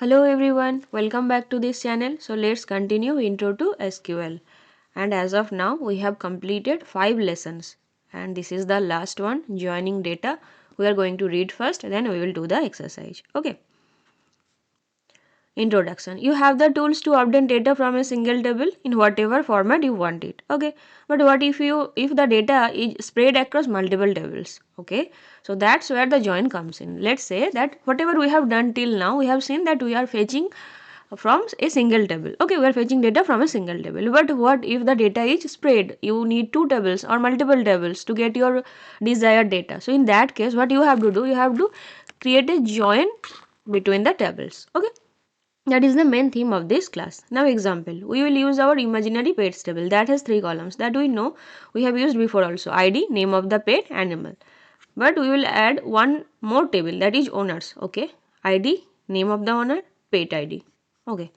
Hello everyone, welcome back to this channel. So let's continue intro to SQL. And as of now, we have completed 5 lessons. And this is the last one, joining data. We are going to read first, then we will do the exercise. Okay. Introduction. You have the tools to update data from a single table in whatever format you want it. Okay. But what if the data is spread across multiple tables? Okay. So that's where the join comes in. Let's say that whatever we have done till now, we have seen that we are fetching from a single table. Okay, we are fetching data from a single table. But what if the data is spread? You need two tables or multiple tables to get your desired data. So in that case, what you have to do? You have to create a join between the tables. Okay. That is the main theme of this class. Now example, we will use our imaginary pets table that has 3 columns that we know we have used before also. ID, name of the pet, animal. But we will add one more table that is owners. Okay. ID, name of the owner, pet ID. Okay.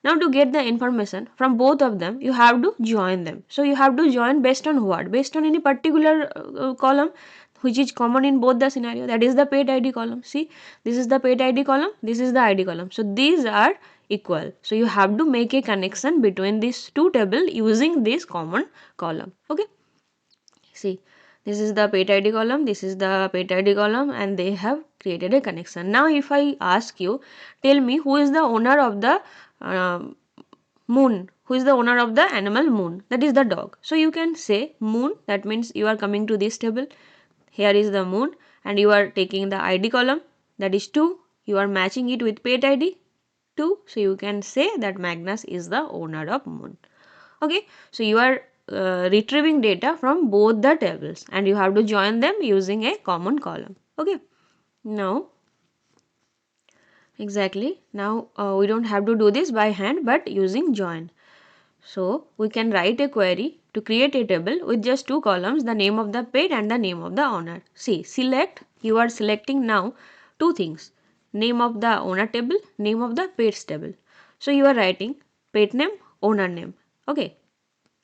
Now to get the information from both of them, you have to join them. So you have to join based on what? Based on any particular column which is common in both the scenario. That is the pet ID column. See, this is the pet ID column, this is the ID column. So these are equal. So you have to make a connection between these two tables using this common column. Okay. See, this is the pet ID column, this is the pet ID column, and they have created a connection. Now if I ask you, tell me who is the owner of the uh, moon, who is the owner of the animal moon? That is the dog. So you can say moon, that means you are coming to this table, here is the moon, and you are taking the ID column, that is 2, you are matching it with pet ID 2, so you can say that Magnus is the owner of moon. Okay, so you are retrieving data from both the tables and you have to join them using a common column. Okay, now exactly, now we don't have to do this by hand but using join. So we can write a query to create a table with just 2 columns, the name of the pet and the name of the owner. See, select, you are selecting now 2 things, name of the owner table, name of the pets table. So you are writing pet name, owner name. Okay,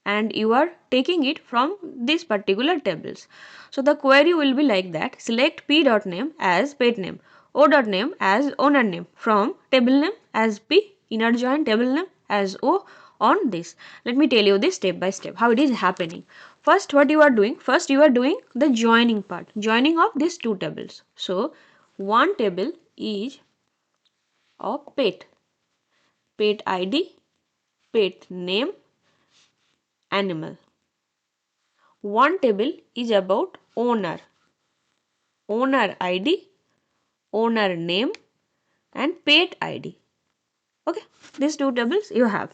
and you are taking it from these particular tables. So the query will be like that, select p.name as pet name, o.name as owner name, from table name as p, inner join table name as o on this. Let me tell you this step by step how it is happening. First what you are doing, first you are doing the joining part, joining of these two tables. So one table is of pet, pet id, pet name, animal. One table is about owner, owner ID, owner name, and pet ID. Okay, these two tables you have.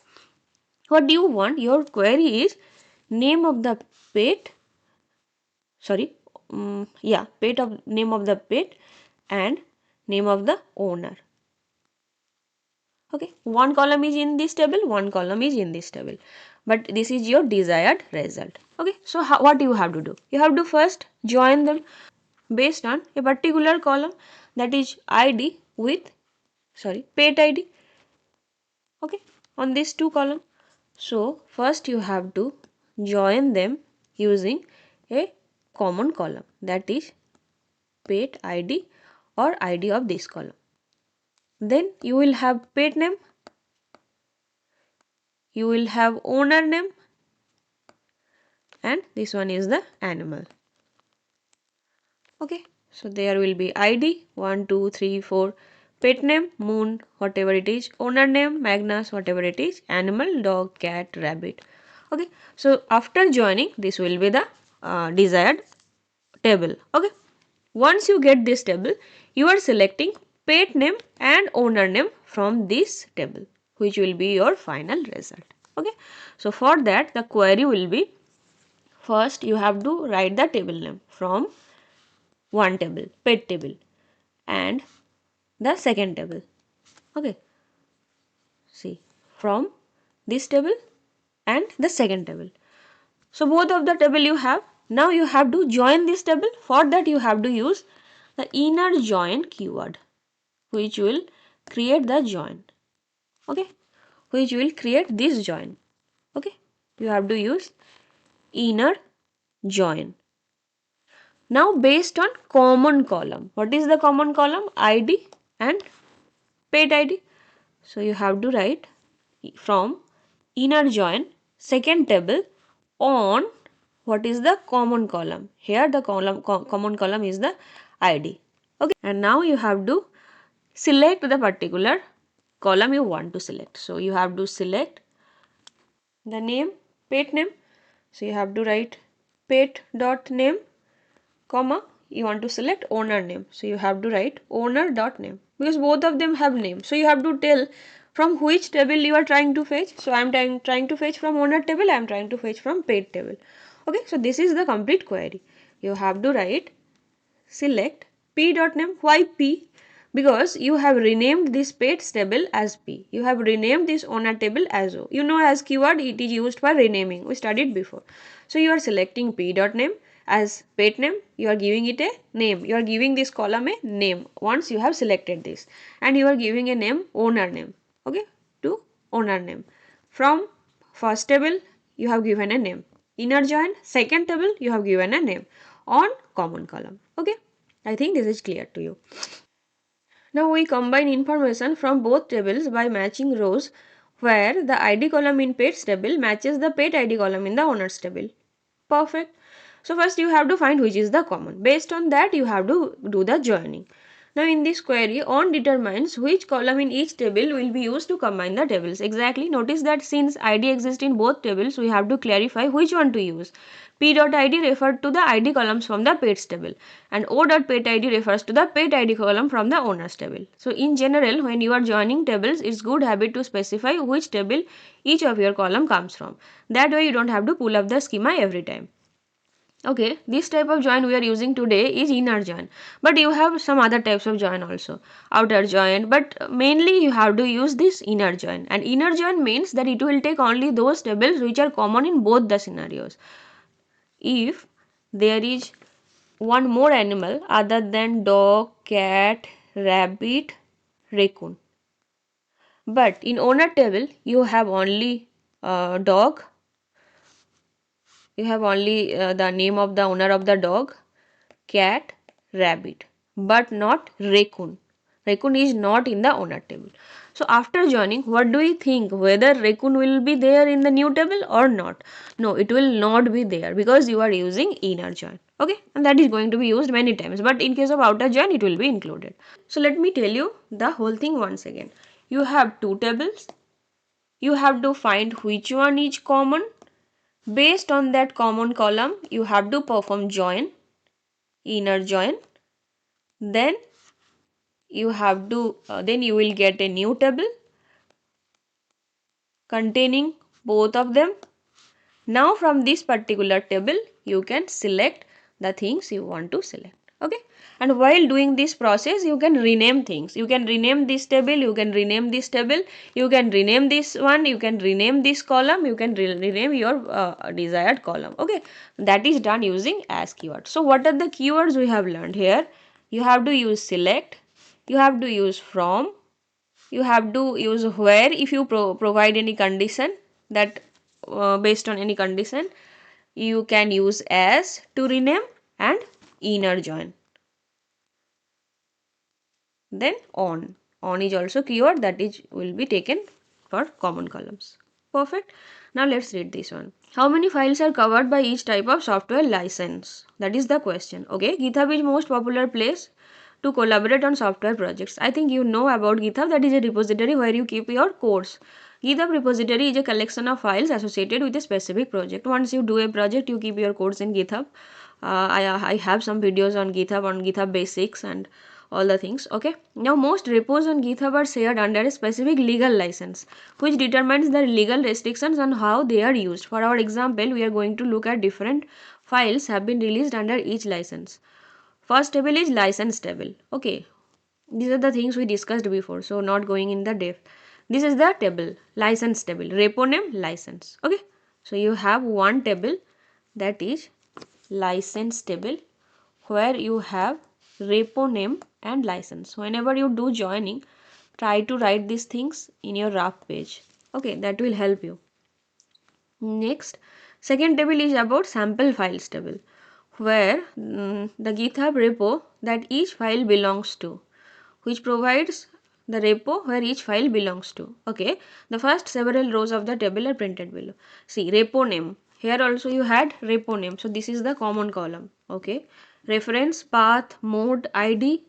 What do you want? Your query is name of the pet, sorry, pet of name of the pet and name of the owner. Okay, one column is in this table, one column is in this table, but this is your desired result. Okay, so what you have to do? You have to first join them based on a particular column, that is id with pet id. Okay, on these two columns. So first you have to join them using a common column, that is pet id or id of this column. Then you will have pet name, you will have owner name, and this one is the animal. Okay, so there will be id 1 2 3 4, pet name moon, whatever it is, owner name Magnus, whatever it is, animal dog, cat, rabbit. Okay, so after joining, this will be the desired table. Okay, once you get this table, you are selecting pet name and owner name from this table, which will be your final result. Okay, so for that the query will be, first you have to write the table name from one table, pet table, and the second table. Okay, see, from this table and the second table. So both of the table you have. Now you have to join this table. For that you have to use the inner join keyword, which will create the join. Okay, which will create this join. Okay, you have to use inner join. Now based on common column, what is the common column? ID and pet ID. So you have to write from inner join second table on what is the common column. Here the common column is the id. Okay, and now you have to select the particular column you want to select. So you have to select the name, pet name. So you have to write pet dot name, comma, you want to select owner name. So you have to write owner dot name, because both of them have name. So you have to tell from which table you are trying to fetch. So I am trying to fetch from owner table, I am trying to fetch from pet table. Okay, so this is the complete query. You have to write select p dot name. Why p? Because you have renamed this pets table as p. You have renamed this owner table as o. You know, as keyword it is used for renaming. We studied before. So you are selecting p dot name as pet name. You are giving it a name. You are giving this column a name once you have selected this, and you are giving a name owner name. Okay, to owner name. From first table you have given a name. Inner join second table you have given a name on common column. Okay, I think this is clear to you. Now we combine information from both tables by matching rows where the id column in pets table matches the pet id column in the owners table. Perfect. So first you have to find which is the common. Based on that you have to do the joining. Now in this query, on determines which column in each table will be used to combine the tables. Exactly. Notice that since id exists in both tables, we have to clarify which one to use. p.id referred to the id columns from the pets table, and o.petid refers to the pet id column from the owners table. So in general, when you are joining tables, it's good habit to specify which table each of your column comes from. That way you don't have to pull up the schema every time. Okay, this type of join we are using today is inner join, but you have some other types of join also, outer join, but mainly you have to use this inner join. And inner join means that it will take only those tables which are common in both the scenarios. If there is one more animal other than dog, cat, rabbit, raccoon, but in owner table you have only dog, you have only the name of the owner of the dog, cat, rabbit, but not raccoon. Raccoon is not in the owner table. So after joining, what do you think, whether raccoon will be there in the new table or not? No, it will not be there because you are using inner join. Okay, and that is going to be used many times, but in case of outer join it will be included. So let me tell you the whole thing once again. You have two tables, you have to find which one is common. Based on that common column you have to perform join, inner join. Then you have to then you will get a new table containing both of them. Now from this particular table you can select the things you want to select. Okay, and while doing this process you can rename things. You can rename this table, you can rename this table, you can rename this one, you can rename this column, you can rename your desired column. Okay, that is done using as keyword. So what are the keywords we have learned here? You have to use select, you have to use from, you have to use where if you provide any condition that based on any condition. You can use as to rename, and inner join. Then on is also keyword that is will be taken for common columns. Perfect. Now let's read this one. How many files are covered by each type of software license? That is the question. Okay, GitHub is most popular place to collaborate on software projects. I think you know about GitHub. That is a repository where you keep your codes. GitHub repository is a collection of files associated with a specific project. Once you do a project, you keep your codes in GitHub. I have some videos on GitHub basics and all the things. Okay, now most repos on GitHub are shared under a specific legal license which determines the legal restrictions on how they are used. For our example, we are going to look at different files have been released under each license. First table is license table. Okay, these are the things we discussed before, so not going in the depth. This is the table, license table, repo name, license. Okay, so you have one table that is license table where you have repo name and license. Whenever you do joining, try to write these things in your rough page. Okay, that will help you. Next, second table is about sample files table, where the GitHub repo that each file belongs to, which provides the repo where each file belongs to. Okay, the first several rows of the table are printed below. See, repo name. Here also you had repo name. So this is the common column. Okay, reference, path, mode, ID,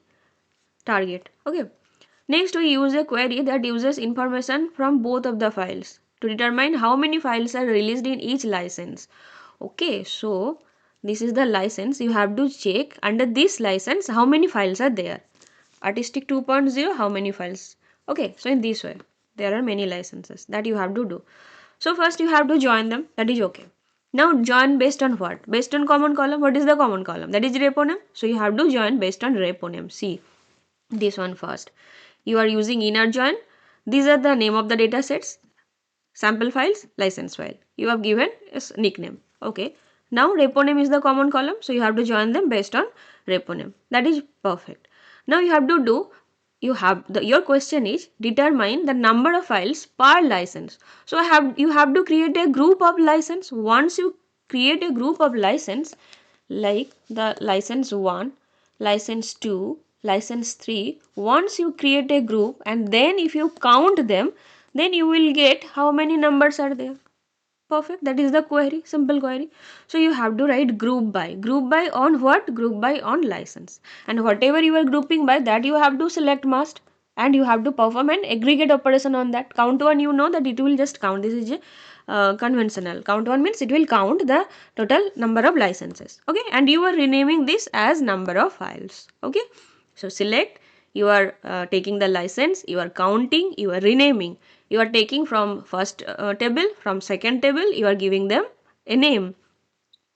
target. Okay. Next, we use a query that uses information from both of the files to determine how many files are released in each license. Okay, so this is the license. You have to check under this license how many files are there. Artistic 2.0, how many files? Okay, so in this way, there are many licenses that you have to do. So first you have to join them. That is okay. Now join based on what? Based on common column. What is the common column? That is repo name. So you have to join based on repo name. See this one first. You are using inner join. These are the name of the data sets, sample files, license file. You have given a nickname. Okay. Now repo name is the common column, so you have to join them based on repo name. That is perfect. Now you have to do, your question is determine the number of files per license. So you have to create a group of license. Once you create a group of license, like the license 1, license 2, license 3, once you create a group and then if you count them, then you will get how many numbers are there. Perfect. That is the query, simple query. So you have to write group by. Group by on what? Group by on license. And whatever you are grouping by, that you have to select must, and you have to perform an aggregate operation on that. Count one, you know that it will just count. This is a conventional. Count one means it will count the total number of licenses. Okay, and you are renaming this as number of files. Okay, so select. You are taking the license. You are counting. You are renaming. You are taking from first table, from second table, you are giving them a name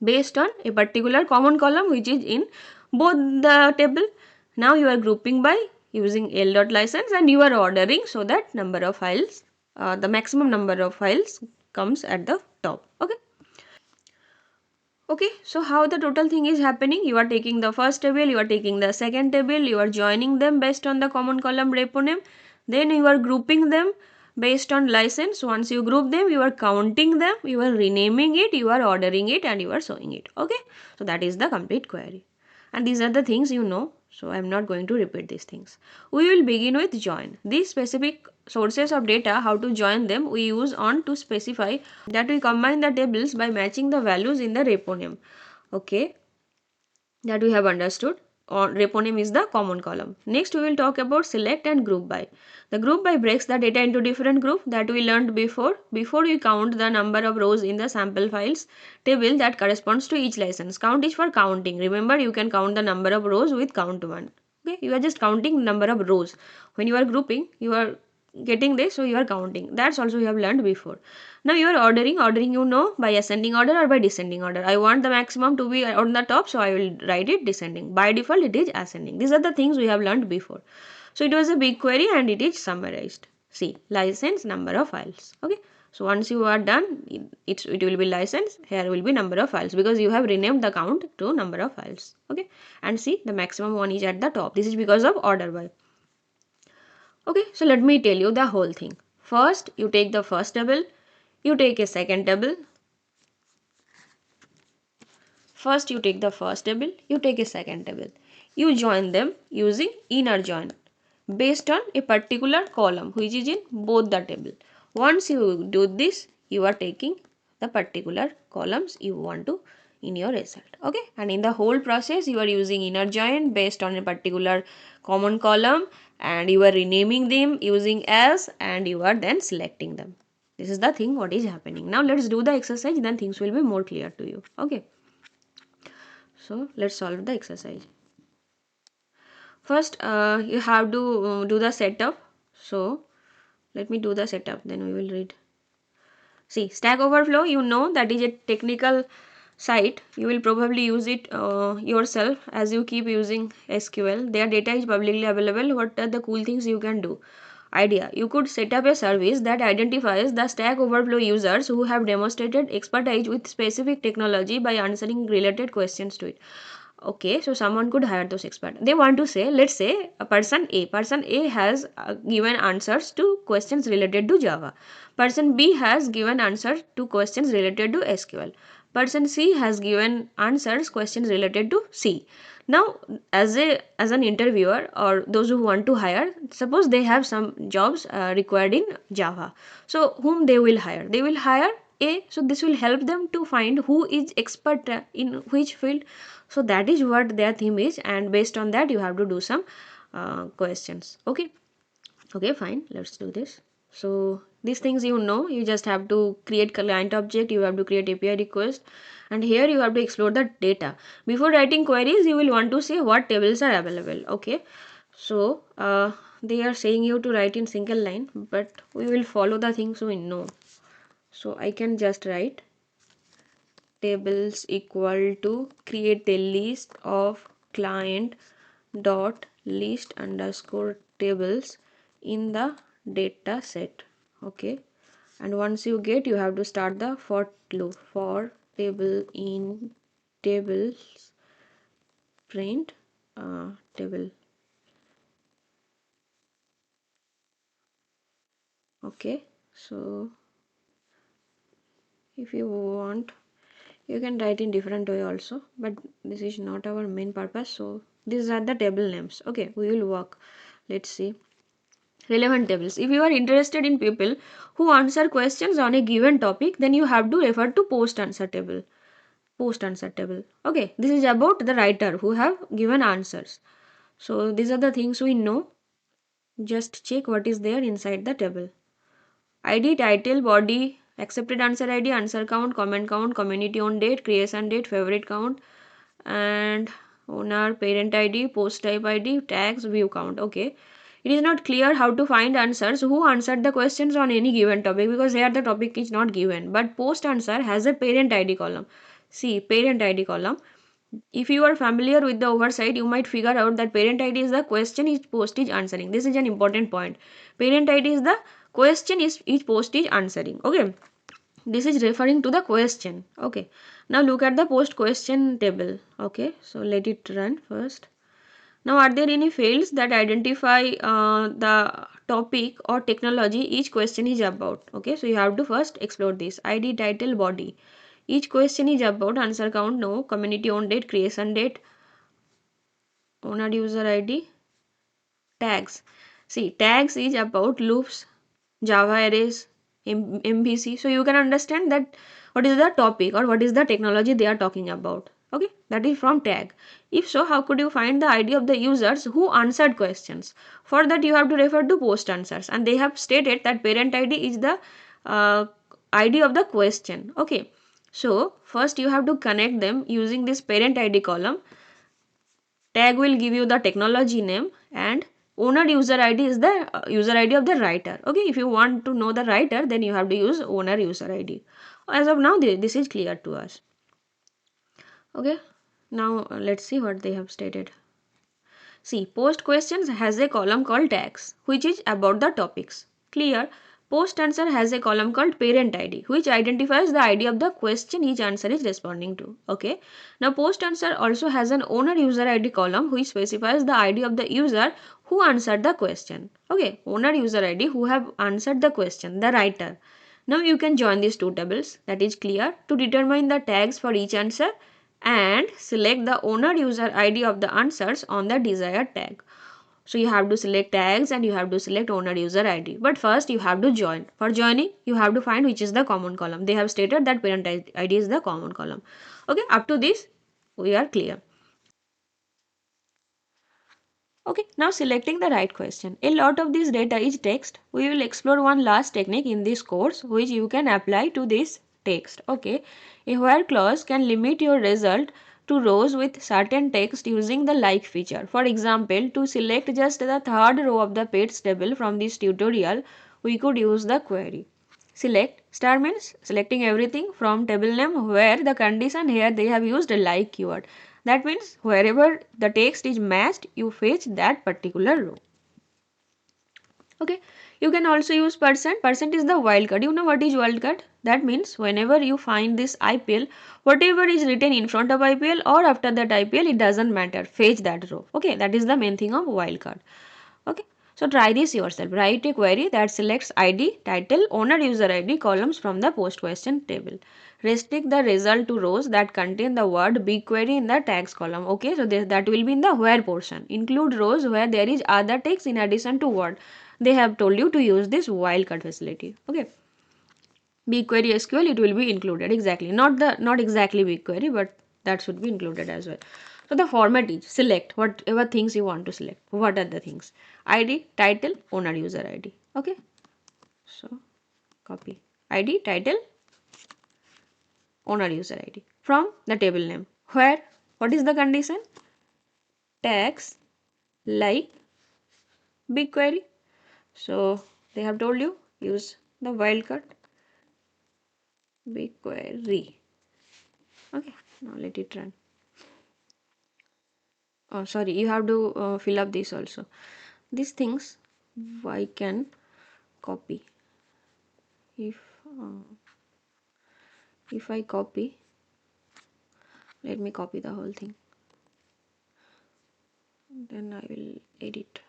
based on a particular common column which is in both the table. Now you are grouping by using l.license and you are ordering so that number of files, the maximum number of files comes at the top. Okay. Okay, so how the total thing is happening? You are taking the first table, you are taking the second table, you are joining them based on the common column repo name, then you are grouping them based on license. Once you group them, you are counting them, you are renaming it, you are ordering it, and you are showing it. Okay, so that is the complete query. And these are the things you know, so I am not going to repeat these things. We will begin with join. These specific sources of data, how to join them, we use on to specify that we combine the tables by matching the values in the repo name. Okay, that we have understood. Or repo name is the common column. Next we will talk about select and group by. The group by breaks the data into different groups that we learned before. Before we count the number of rows in the sample files table that corresponds to each license. Count is for counting. Remember, you can count the number of rows with count 1. Okay, you are just counting number of rows. When you are grouping, you are getting this, so you are counting. That's also you have learned before. Now you are ordering, you know, by ascending order or by descending order. I want the maximum to be on the top, so I will write it descending. By default it is ascending. These are the things we have learned before. So it was a big query and it is summarized. See, license, number of files. Okay, so once you are done, it will be license. Here will be number of files because you have renamed the count to number of files. Okay, and see, the maximum one is at the top. This is because of order by. Okay, so let me tell you the whole thing. First, you take the first table, you take a second table. First, you take the first table, you take a second table. You join them using inner join based on a particular column which is in both the table. Once you do this, you are taking the particular columns you want to in your result. Okay, and in the whole process, you are using inner join based on a particular common column and you are renaming them using as and you are then selecting them. This is the thing what is happening. Now let's do the exercise, then things will be more clear to you. Okay, so let's solve the exercise. First you have to do the setup. So let me do the setup, then we will read. See, Stack Overflow, you know that is a technical site. You will probably use it yourself as you keep using SQL. Their data is publicly available. What are the cool things you can do? Idea: you could set up a service that identifies the Stack Overflow users who have demonstrated expertise with specific technology by answering related questions to it. Okay, so someone could hire those experts. They want to say, let's say a person A has given answers to questions related to Java. Person B has given answers to questions related to SQL. Person C has given answers questions related to C. Now, as an interviewer or those who want to hire, suppose they have some jobs required in Java. So whom they will hire? They will hire a. So this will help them to find who is expert in which field. So that is what their theme is, and based on that you have to do some questions. Okay. Okay, fine. Let's do this. So these things you just have to create client object, you have to create API request, and here you have to explore the data. Before writing queries, you will want to say what tables are available. Okay, so they are saying you to write in single line, but we will follow the things we know. So I can just write tables equal to create a list of client dot list underscore tables in the data set. Okay, and once you get, you have to start the for loop for table in tables print table. Okay, so if you want, you can write in different way also, but this is not our main purpose. So these are the table names. Okay, we will work. Let's see. Relevant tables. If you are interested in people who answer questions on a given topic, then you have to refer to post answer table. Post answer table. Okay, this is about the writer who have given answers. So these are the things we know. Just check what is there inside the table. ID, title, body, accepted answer ID, answer count, comment count, community on date, creation date, favorite count, and owner, parent ID, post type ID, tags, view count. Okay, it is not clear how to find answers who answered the questions on any given topic, because here the topic is not given, but post answer has a parent ID column. See, parent ID column. If you are familiar with the oversight, you might figure out that parent ID is the question each post is answering. This is an important point. Parent ID is the question is each post is answering. Okay, this is referring to the question. Okay, now look at the post question table. Okay, so let it run first. Now, are there any fields that identify the topic or technology each question is about? Okay, so you have to first explore this. ID, title, body. Each question is about. Answer count, no. Community on date, creation date, owner user ID, tags. See, tags is about loops, Java arrays, MVC. So you can understand that what is the topic or what is the technology they are talking about. Okay, that is from tag. If so, how could you find the ID of the users who answered questions? For that, you have to refer to post answers, and they have stated that parent ID is the uh, ID of the question. Okay, so first you have to connect them using this parent ID column. Tag will give you the technology name, and owner user ID is the user ID of the writer. Okay, if you want to know the writer, then you have to use owner user ID. As of now, this is clear to us. Okay, now let's see what they have stated. See, post questions has a column called tags, which is about the topics. Clear? Post answer has a column called parent ID, which identifies the ID of the question each answer is responding to. Okay. Now, post answer also has an owner user ID column, which specifies the ID of the user who answered the question. Okay. Owner user ID who have answered the question, the writer. Now, you can join these two tables. That is clear. To determine the tags for each answer, and select the owner user ID of the answers on the desired tag. So you have to select tags and you have to select owner user ID. But first you have to join. For joining, you have to find which is the common column. They have stated that parent ID is the common column. Okay, up to this we are clear. Okay, now selecting the right question. A lot of this data is text. We will explore one last technique in this course which you can apply to this text. Okay, a where clause can limit your result to rows with certain text using the like feature. For example, to select just the third row of the pets table from this tutorial, we could use the query. Select star means selecting everything from table name, where the condition here they have used a like keyword. That means wherever the text is matched, you fetch that particular row. Okay, you can also use percent. Percent is the wildcard. You know what is wildcard? That means whenever you find this IPL, whatever is written in front of IPL or after that IPL, it doesn't matter. Fetch that row. Okay, that is the main thing of wildcard. Okay, So try this yourself. Write a query that selects ID, title, owner, user ID columns from the post question table. Restrict the result to rows that contain the word BigQuery in the tags column. Okay, so that will be in the where portion. Include rows where there is other text in addition to word. They have told you to use this wildcard facility. Okay. BigQuery SQL, it will be included exactly. Not exactly BigQuery, but that should be included as well. So the format is select whatever things you want to select. What are the things? ID, title, owner, user ID. Okay. So copy ID, title, owner, user ID from the table name. Where? What is the condition? Tags like BigQuery. So they have told you use the wildcard BigQuery. Okay. Now let it run. Oh, sorry, you have to fill up this also. These things I can copy. If uh, if I copy, let me copy the whole thing. Then I will edit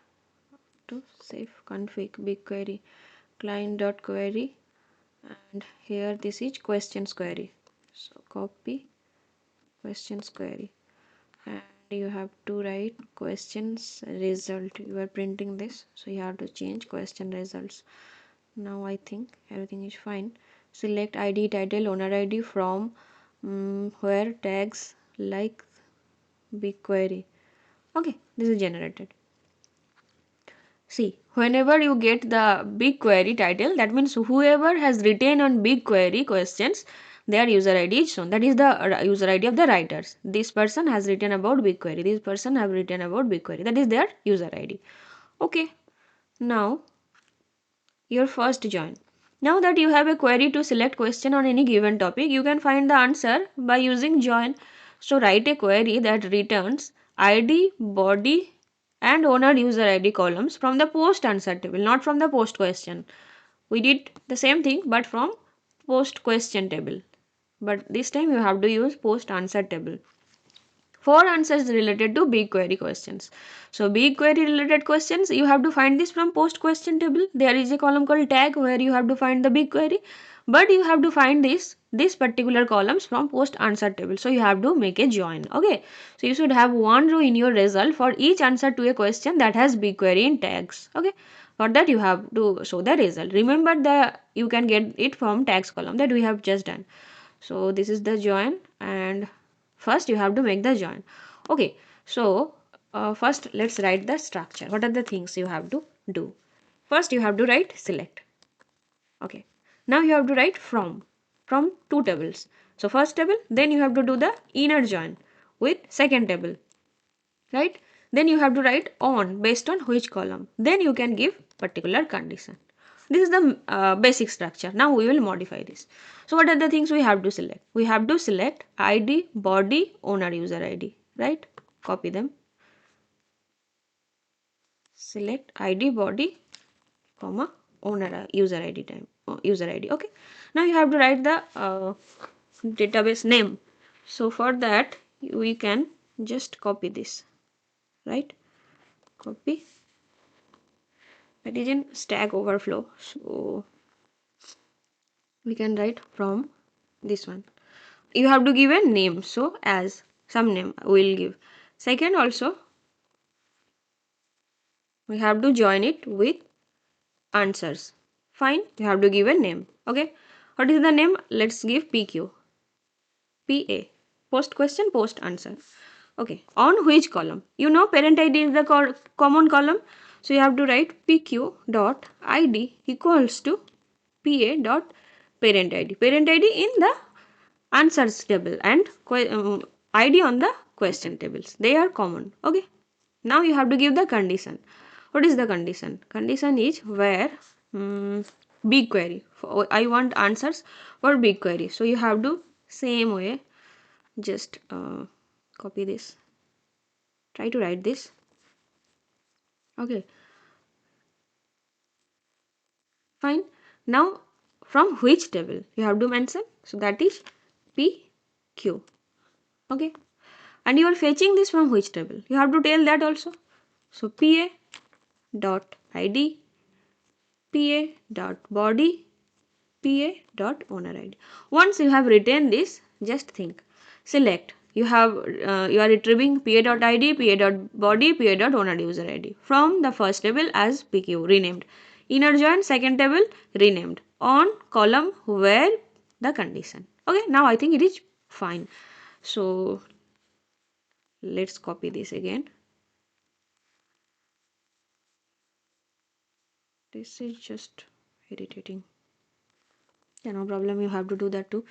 to save config BigQuery client.query, and here this is questions query. So copy questions query, and you have to write questions result. You are printing this, so you have to change question results. Now I think everything is fine. Select ID, title, owner ID from where tags like BigQuery. Okay, this is generated. See, whenever you get the BigQuery title, that means whoever has written on BigQuery questions, their user ID is shown. That is the user ID of the writers. This person has written about BigQuery. This person have written about BigQuery. That is their user ID. Okay. Now your first join. Now that you have a query to select question on any given topic, you can find the answer by using join. So write a query that returns ID, body and owner user ID columns from the post answer table, not from the post question. We did the same thing but from post question table. But this time you have to use post answer table. 4 answers related to BigQuery questions. So BigQuery related questions, you have to find this from post question table. There is a column called tag where you have to find the BigQuery, but you have to find this particular columns from post answer table. So you have to make a join. Okay, so you should have one row in your result for each answer to a question that has BigQuery in tags. Okay, for that you have to show the result. Remember that you can get it from tags column that we have just done. So this is the join, and first you have to make the join. Okay, so first let's write the structure. What are the things you have to do? First you have to write select. Okay, now you have to write from two tables. So first table, then you have to do the inner join with second table, right? Then you have to write on based on which column. Then you can give particular condition. This is the basic structure. Now we will modify this. So what are the things we have to select? We have to select ID, body, owner, user ID, right? Copy them. Select ID, body, comma, owner, user ID time, user ID. Okay. Now you have to write the database name. So for that we can just copy this, right? Copy. That is in Stack Overflow. So we can write from this one. You have to give a name, so as some name we will give. Second also we have to join it with answers. Fine, you have to give a name. Okay, what is the name? Let's give PQ, PA, post question, post answer. Okay, on which column? You know parent ID is the common column, so you have to write PQ dot ID equals to PA dot parent ID. Parent ID in the answers table and ID on the question tables. They are common. Okay. Now you have to give the condition. What is the condition? Condition is where BigQuery. I want answers for BigQuery. So you have to same way just copy this. Try to write this. Okay. Fine. Now from which table you have to mention? So that is PQ. Okay. And you are fetching this from which table? You have to tell that also. So PA dot id pa dot body pa dot owner id. Once you have written this, just think, select, you are retrieving pa dot id, pa dot body, pa dot owner user id from the first table as pq, renamed. Inner join second table, renamed. On column where the condition. Okay, now I think it is fine. So let's copy this again. This is just irritating. Yeah, no problem, you have to do that too.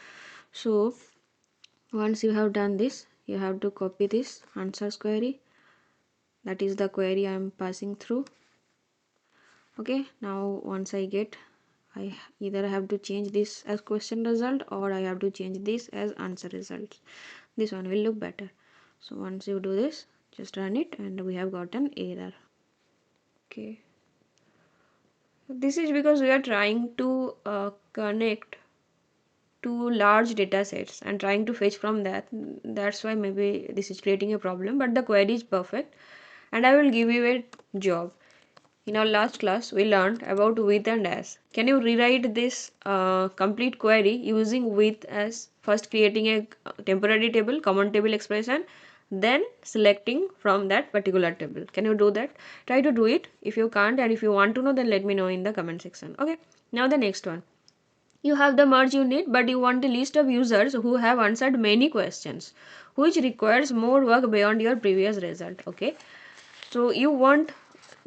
So once you have done this, you have to copy this answers query. That is the query I am passing through. Okay, now once I get, I either have to change this as question result or I have to change this as answer results. This one will look better. So once you do this, just run it and we have got an error. Okay, this is because we are trying to connect to large data sets and trying to fetch from that. That's why maybe this is creating a problem, but the query is perfect. And I will give you a job. In our last class, we learned about with and as. Can you rewrite this complete query using with as, first creating a temporary table, common table expression, then selecting from that particular table? Can you do that? Try to do it. If you can't and if you want to know, then let me know in the comment section. Okay, now the next one. You have the merge unit, but you want a list of users who have answered many questions, which requires more work beyond your previous result. Okay, so you want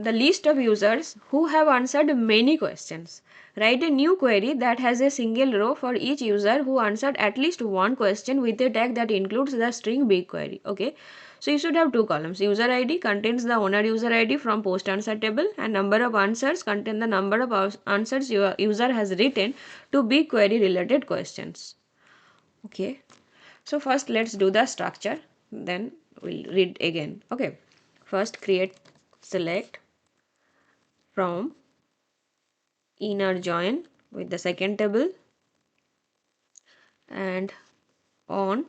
the list of users who have answered many questions. Write a new query that has a single row for each user who answered at least one question with a tag that includes the string BigQuery. Okay, so you should have two columns. User ID contains the owner user ID from post answer table, and number of answers contain the number of answers your user has written to BigQuery related questions. Okay, so first let's do the structure, then we'll read again. Okay, first create, select from inner join with the second table and on,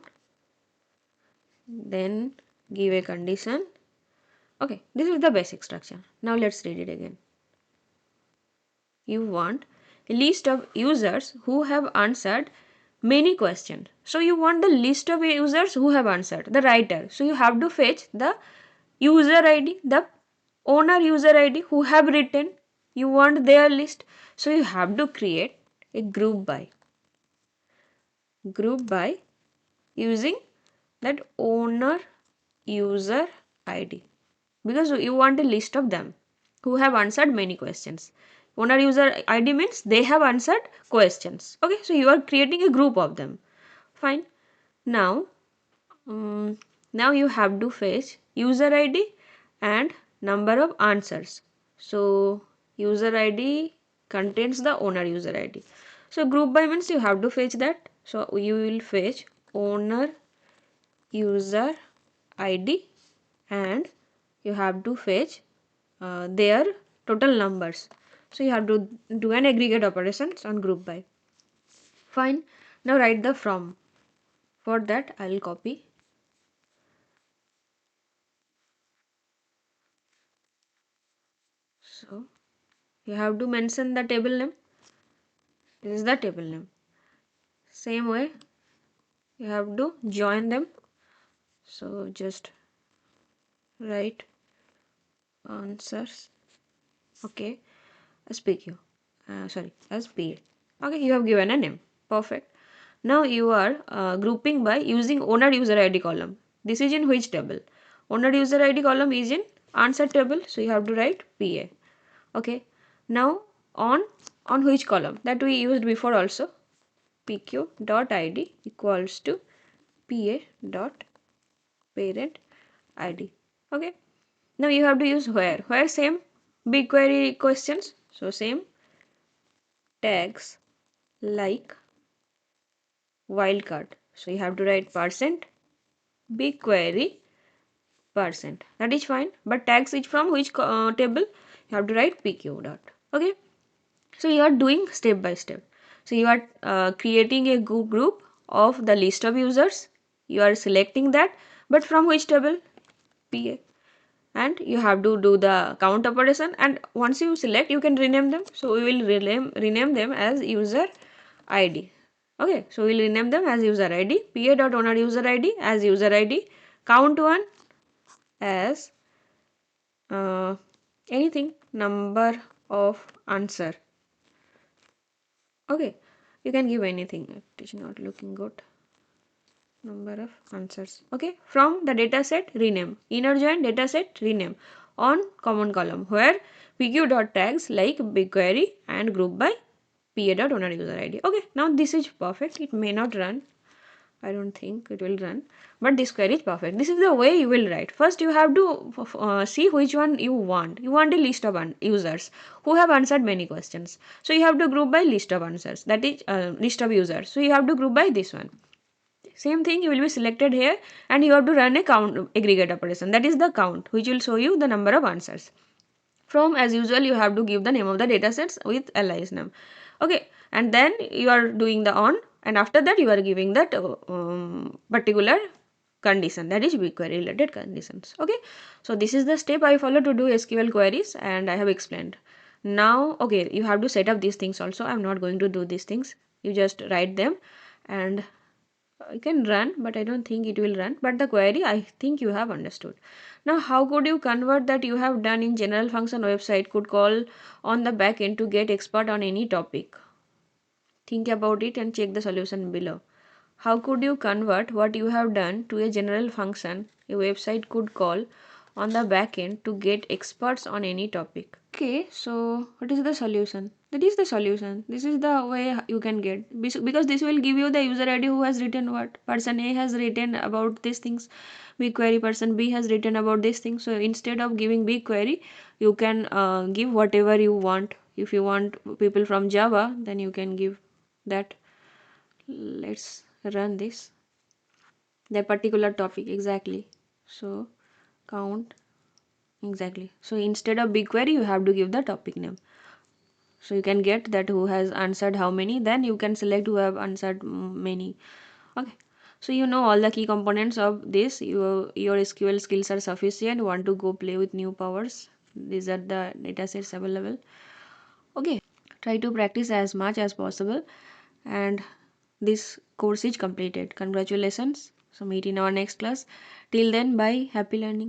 then give a condition. Okay, this is the basic structure. Now let's read it again. You want a list of users who have answered many questions. So you want the list of users who have answered, the writer. So you have to fetch the user ID, the owner user ID who have written. You want their list. So you have to create a group by using that owner user ID, because you want a list of them who have answered many questions. Owner user ID means they have answered questions. Okay, so you are creating a group of them. Fine. Now now you have to fetch user ID and number of answers. So user ID contains the owner user ID. So group by means you have to fetch that. So you will fetch owner user ID and you have to fetch their total numbers. So you have to do an aggregate operations on group by. Fine. Now write the from. For that I will copy. So you have to mention the table name. This is the table name. Same way you have to join them. So just write answers. Okay, as PQ. As PA. Okay, you have given a name. Perfect. Now you are grouping by using owner user ID column. This is in which table? Owner user ID column is in answer table. So you have to write PA. Okay. Now on which column? That we used before also. PQ dot ID equals to PA dot parent ID. Okay. Now you have to use where. Where same BigQuery questions. So same tags like wildcard. So you have to write percent BigQuery percent. That is fine. But tags is from which table? You have to write PQ dot. Okay. So you are doing step by step. So you are creating a group of the list of users. You are selecting that. But from which table? PA. and you have to do the count operation, and once you select you can rename them. So we will rename them as user id. Okay, so we'll rename them as user id, pa.owner user id as user id, count one as anything, number of answer. Okay, you can give anything. It is not looking good. Number of answers. Okay, from the dataset rename, inner join dataset rename on common column where pq.tags like BigQuery and group by pa.owner user id. Okay, now this is perfect. It may not run, I don't think it will run, but this query is perfect. This is the way you will write. First you have to see which one you want. You want a list of users who have answered many questions, so you have to group by list of answers, that is list of users, so you have to group by this one. Same thing, you will be selected here and you have to run a count aggregate operation, that is the count, which will show you the number of answers. From, as usual, you have to give the name of the datasets with alias name. Okay, and then you are doing the on, and after that you are giving that particular condition, that is BigQuery related conditions. Okay, so this is the step I follow to do SQL queries, and I have explained. Now, okay, you have to set up these things also. I'm not going to do these things. You just write them and you can run, but I don't think it will run. But the query, I think you have understood. Now, how could you convert that you have done in general function website could call on the backend to get expert on any topic? Think about it and check the solution below. How could you convert what you have done to a general function a website could call on the backend to get experts on any topic? Okay, so what is the solution? That is the solution. This is the way you can get, because this will give you the user ID who has written what. Person A has written about these things, BigQuery person B has written about these things. So instead of giving BigQuery, you can give whatever you want. If you want people from Java, then you can give that. Let's run this, that particular topic exactly. So count exactly. So instead of BigQuery, you have to give the topic name. So you can get that who has answered how many, then you can select who have answered many. Okay, so you know all the key components of this. Your SQL skills are sufficient. Want to go play with new powers, these are the datasets available. Okay, try to practice as much as possible, and this course is completed. Congratulations. So meet in our next class. Till then, bye, happy learning.